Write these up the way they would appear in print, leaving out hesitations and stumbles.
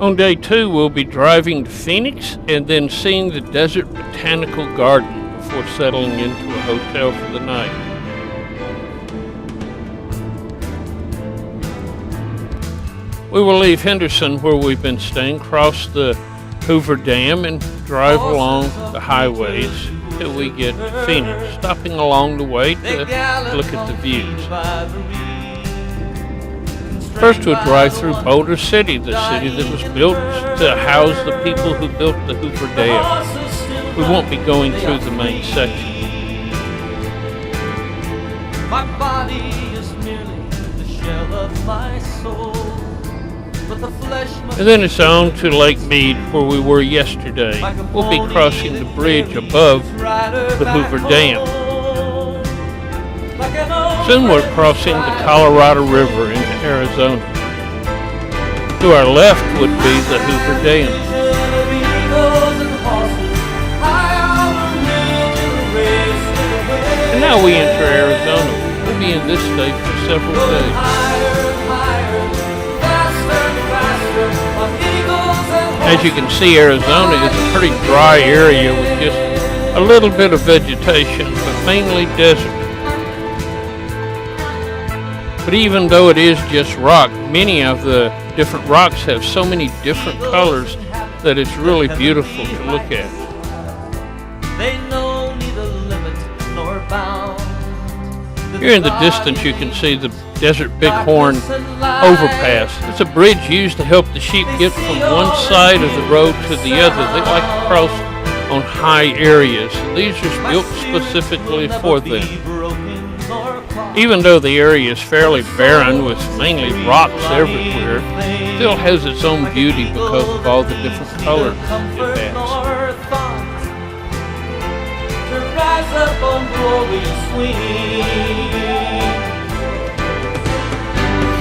On day 2, we'll be driving to Phoenix and then seeing the Desert Botanical Garden before settling into a hotel for the night. We will leave Henderson, where we've been staying, cross the Hoover Dam, and drive along the highways till we get to Phoenix, stopping along the way to look at the views. First, we'll drive through Boulder City, the city that was built to house the people who built the Hoover Dam. We won't be going through the main section. My body is merely the shell of my soul. And then it's on to Lake Mead, where we were yesterday. We'll be crossing the bridge above the Hoover Dam. Soon we're crossing the Colorado River into Arizona. To our left would be the Hoover Dam. And now we enter Arizona. We'll be in this state for several days. As you can see, Arizona is a pretty dry area with just a little bit of vegetation, but mainly desert. But even though it is just rock, many of the different rocks have so many different colors that it's really beautiful to look at. Here in the distance you can see the Desert Bighorn overpass. It's a bridge used to help the sheep get from one side of the road to the other. They like to cross on high areas. These are built specifically for them. Even though the area is fairly barren with mainly rocks everywhere, it still has its own beauty because of all the different colors it has. Rise up on glorious wings.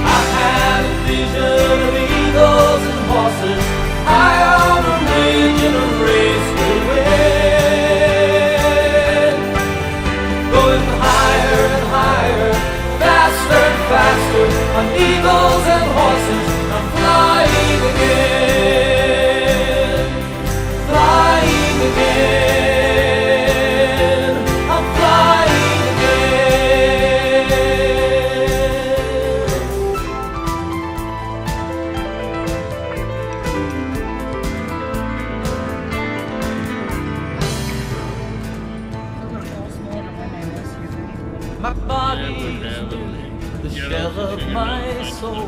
I had a vision of eagles and horses, high on a ridge in a race to win. Going higher and higher, faster and faster, on eagles and horses, I'm flying again, flying again. My body is the shell of my soul,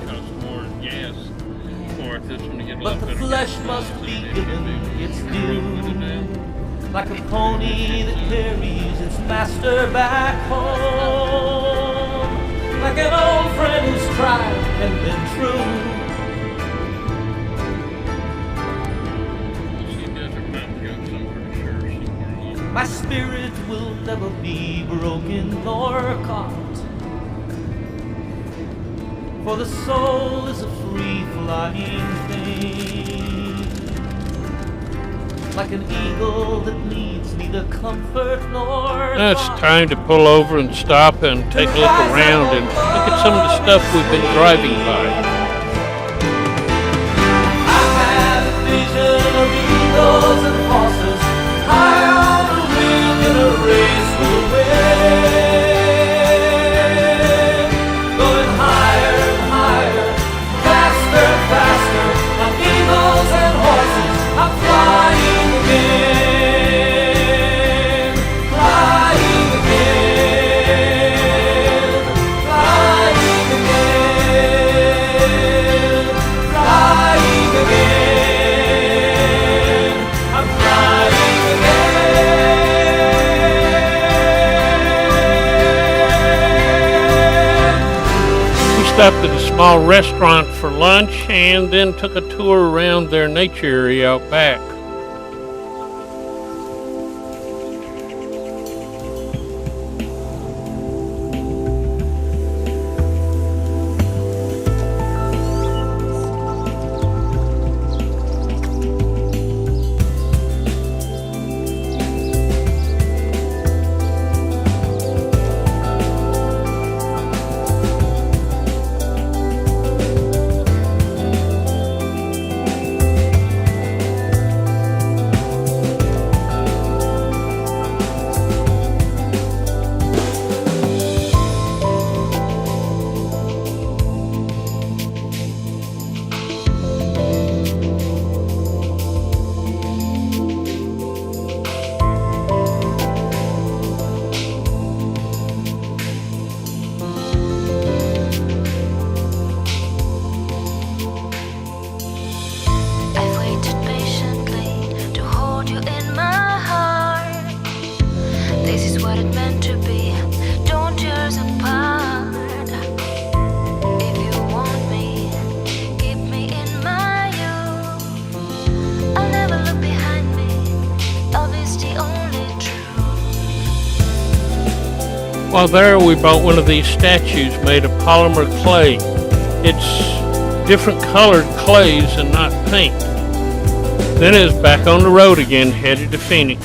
but the flesh must be given its due, like a pony that carries its master back home, like an old friend who's tried and been true. My spirit will never be broken nor caught, for the soul is a free-flying thing, like an eagle that needs neither comfort nor Now it's time to pull over and stop and take a look around and look at some of the stuff we've been driving by. I had a vision of eagles and horses, high on a ridge in a race to win. Going higher and higher, faster and faster, on eagles and horses, I'm flying again, flying again, flying again, flying again, I'm flying again. We stopped at a small restaurant for lunch and then took a tour around their nature area out back. While there, we bought one of these statues made of polymer clay. It's different colored clays and not paint. Then it was back on the road again, headed to Phoenix.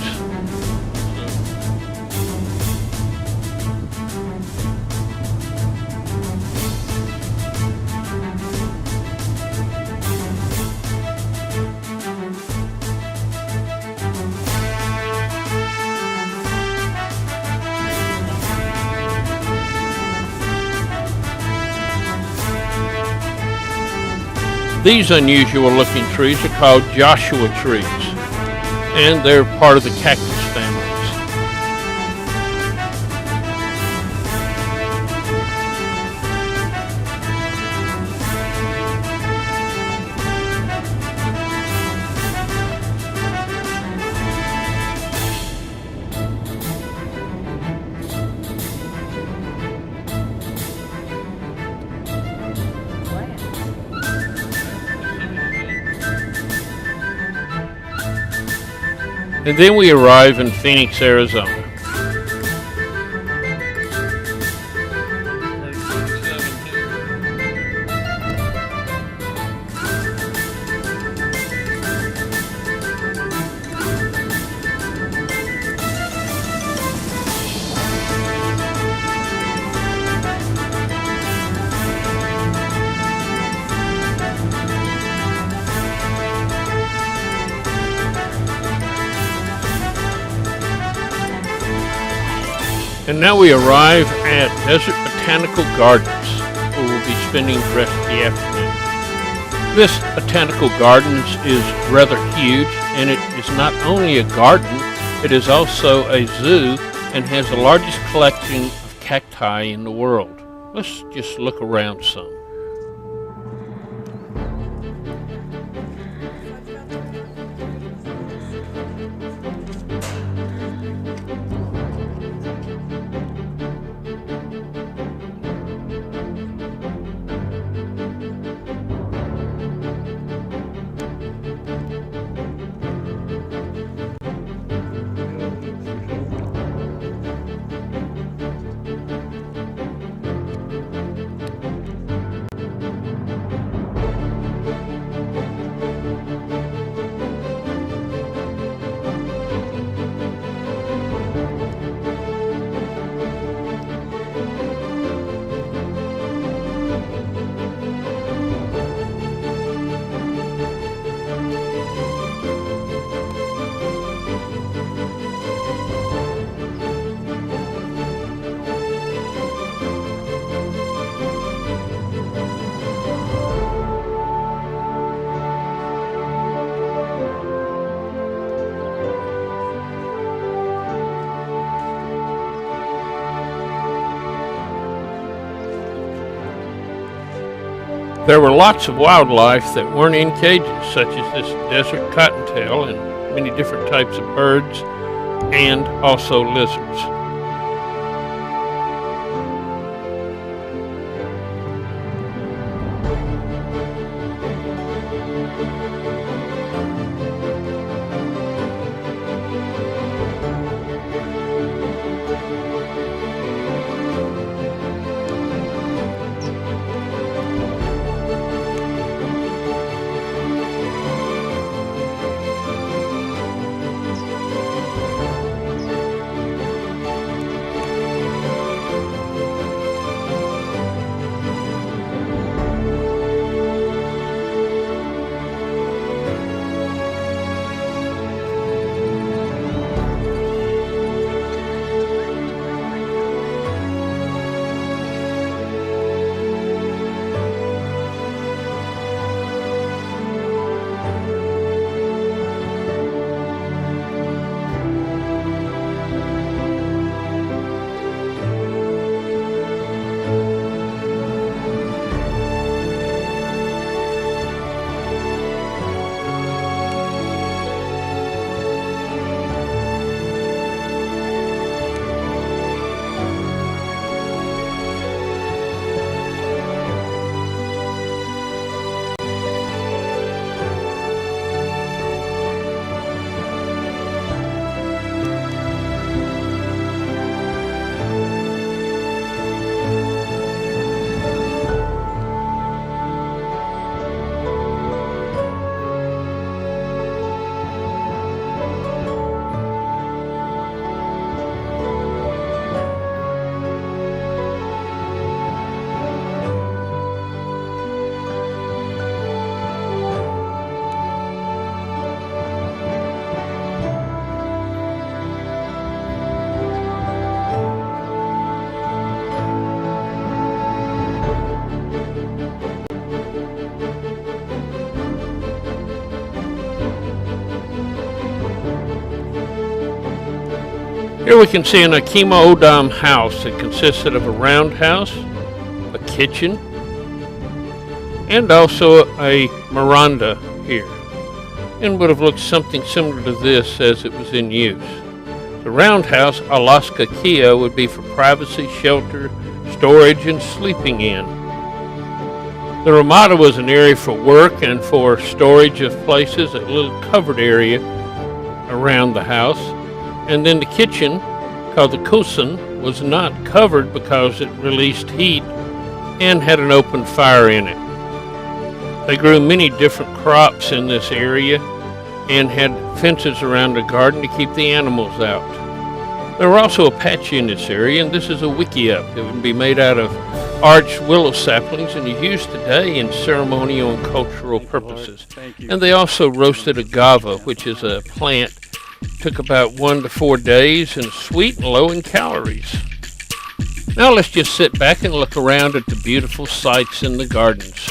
These unusual looking trees are called Joshua trees, and they're part of the cactus families. And then we arrive in Phoenix, Arizona. And now we arrive at Desert Botanical Gardens, where we'll be spending the rest of the afternoon. This botanical gardens is rather huge, and it is not only a garden, it is also a zoo and has the largest collection of cacti in the world. Let's just look around some. There were lots of wildlife that weren't in cages, such as this desert cottontail and many different types of birds, and also lizards. Here we can see an Akima Odam house that consisted of a roundhouse, a kitchen, and also a veranda here, and would have looked something similar to this as it was in use. The roundhouse, Alaska Kia, would be for privacy, shelter, storage, and sleeping in. The ramada was an area for work and for storage of places, a little covered area around the house. And then the kitchen, called the kusin, was not covered because it released heat and had an open fire in it. They grew many different crops in this area and had fences around the garden to keep the animals out. There were also Apache in this area, and this is a wickiup. It would be made out of arched willow saplings and is used today in ceremonial and cultural purposes. And they also roasted agave, which is a plant. Took about 1 to 4 days and sweet and low in calories. Now let's just sit back and look around at the beautiful sights in the gardens.